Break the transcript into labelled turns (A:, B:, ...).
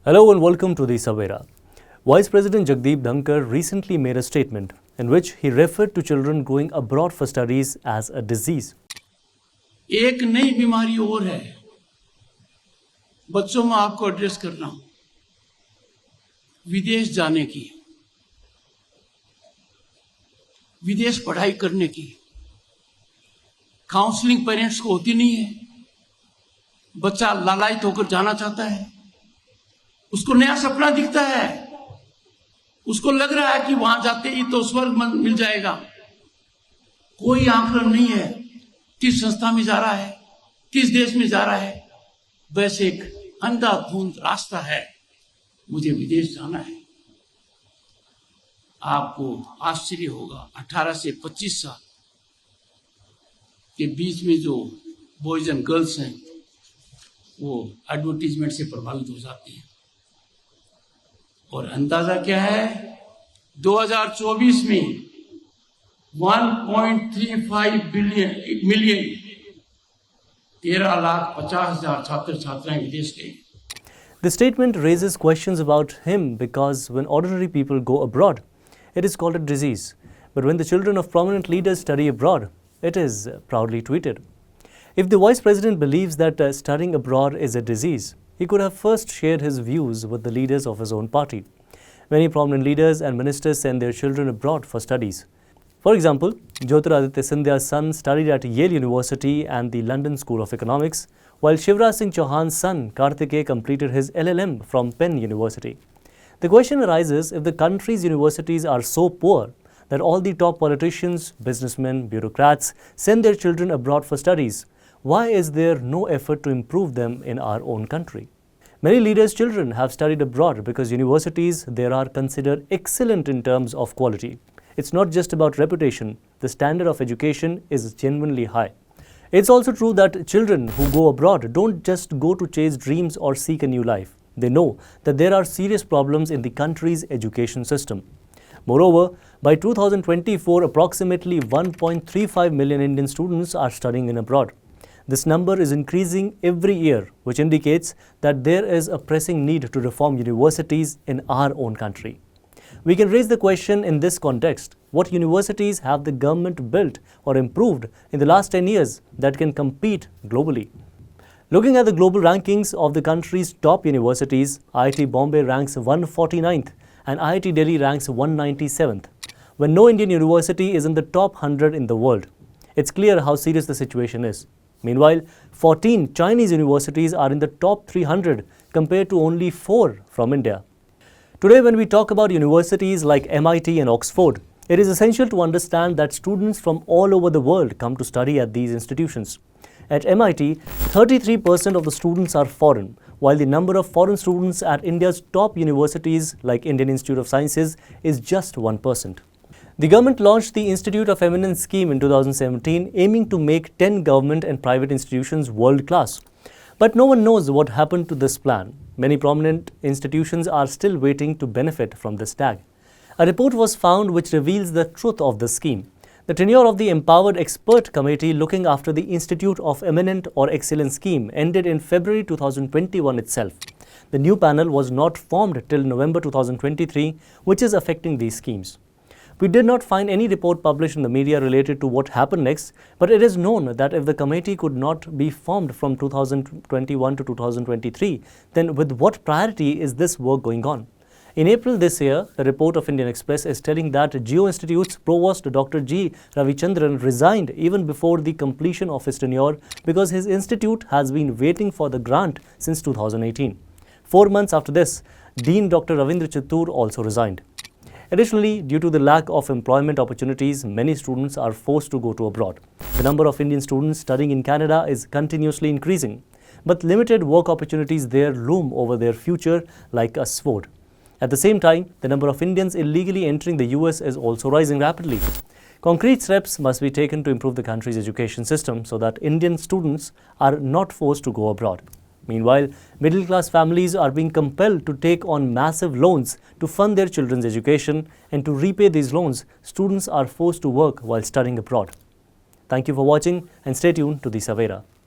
A: Hello and welcome to the Savera. Vice President Jagdeep Dhankar recently made a statement in which he referred to children going abroad for studies as a disease.
B: एक नई बीमारी और है बच्चों में आपको address करना विदेश जाने की, विदेश पढ़ाई करने की। काउंसलिंग पेरेंट्स को होती नहीं है। बच्चा लालायित होकर जाना चाहता है, उसको नया सपना दिखता है, उसको लग रहा है कि वहां जाते ही तो स्वर्ग मिल जाएगा। कोई आंकलन नहीं है किस संस्था में जा रहा है, किस देश में जा रहा है। बस एक अंधाधुंध रास्ता है, मुझे विदेश जाना है। आपको आश्चर्य होगा, 18 से 25 साल के बीच में जो बॉयज एंड गर्ल्स हैं वो एडवर्टीजमेंट से प्रभावित हो जाते हैं। और अंदाजा क्या है, 2024 में 1.35 मिलियन 13,50,000 छात्र छात्राएं विदेश गए।
A: The statement raises questions about him because when ordinary people go abroad, it is called a disease. But when the children of prominent leaders study abroad, it is proudly tweeted. If the Vice President believes that studying abroad is a disease, he could have first shared his views with the leaders of his own party. Many prominent leaders and ministers send their children abroad for studies. For example, Jyotiraditya Scindia's son studied at Yale University and the London School of Economics, while Shivraj Singh Chauhan's son Kartikeya completed his LLM from Penn University. The question arises, if the country's universities are so poor that all the top politicians, businessmen, bureaucrats send their children abroad for studies, why is there no effort to improve them in our own country? Many leaders' children have studied abroad because universities there are considered excellent in terms of quality. It's not just about reputation, the standard of education is genuinely high. It's also true that children who go abroad don't just go to chase dreams or seek a new life. They know that there are serious problems in the country's education system. Moreover, by 2024, approximately 1.35 million Indian students are studying in abroad. This number is increasing every year, which indicates that there is a pressing need to reform universities in our own country. We can raise the question in this context: what universities have the government built or improved in the last 10 years that can compete globally? Looking at the global rankings of the country's top universities, IIT Bombay ranks 149th and IIT Delhi ranks 197th, when no Indian university is in the top 100 in the world. It's clear how serious the situation is. Meanwhile, 14 Chinese universities are in the top 300 compared to only 4 from India. Today, when we talk about universities like MIT and Oxford, it is essential to understand that students from all over the world come to study at these institutions. At MIT, 33% of the students are foreign, while the number of foreign students at India's top universities like Indian Institute of Sciences is just 1%. The government launched the Institute of Eminence scheme in 2017, aiming to make 10 government and private institutions world-class. But no one knows what happened to this plan. Many prominent institutions are still waiting to benefit from this tag. A report was found which reveals the truth of the scheme. The tenure of the Empowered Expert Committee looking after the Institute of Eminent or Excellence scheme ended in February 2021 itself. The new panel was not formed till November 2023, which is affecting these schemes. We did not find any report published in the media related to what happened next, but it is known that if the committee could not be formed from 2021 to 2023, then with what priority is this work going on? In April this year, the report of Indian Express is telling that Geo Institute's provost Dr. G. Ravichandran resigned even before the completion of his tenure because his institute has been waiting for the grant since 2018. 4 months after this, Dean Dr. Ravindra Chittur also resigned. Additionally, due to the lack of employment opportunities, many students are forced to go to abroad. The number of Indian students studying in Canada is continuously increasing, but limited work opportunities there loom over their future like a sword. At the same time, the number of Indians illegally entering the US is also rising rapidly. Concrete steps must be taken to improve the country's education system so that Indian students are not forced to go abroad. Meanwhile, middle-class families are being compelled to take on massive loans to fund their children's education, and to repay these loans, students are forced to work while studying abroad. Thank you for watching and stay tuned to the Savera.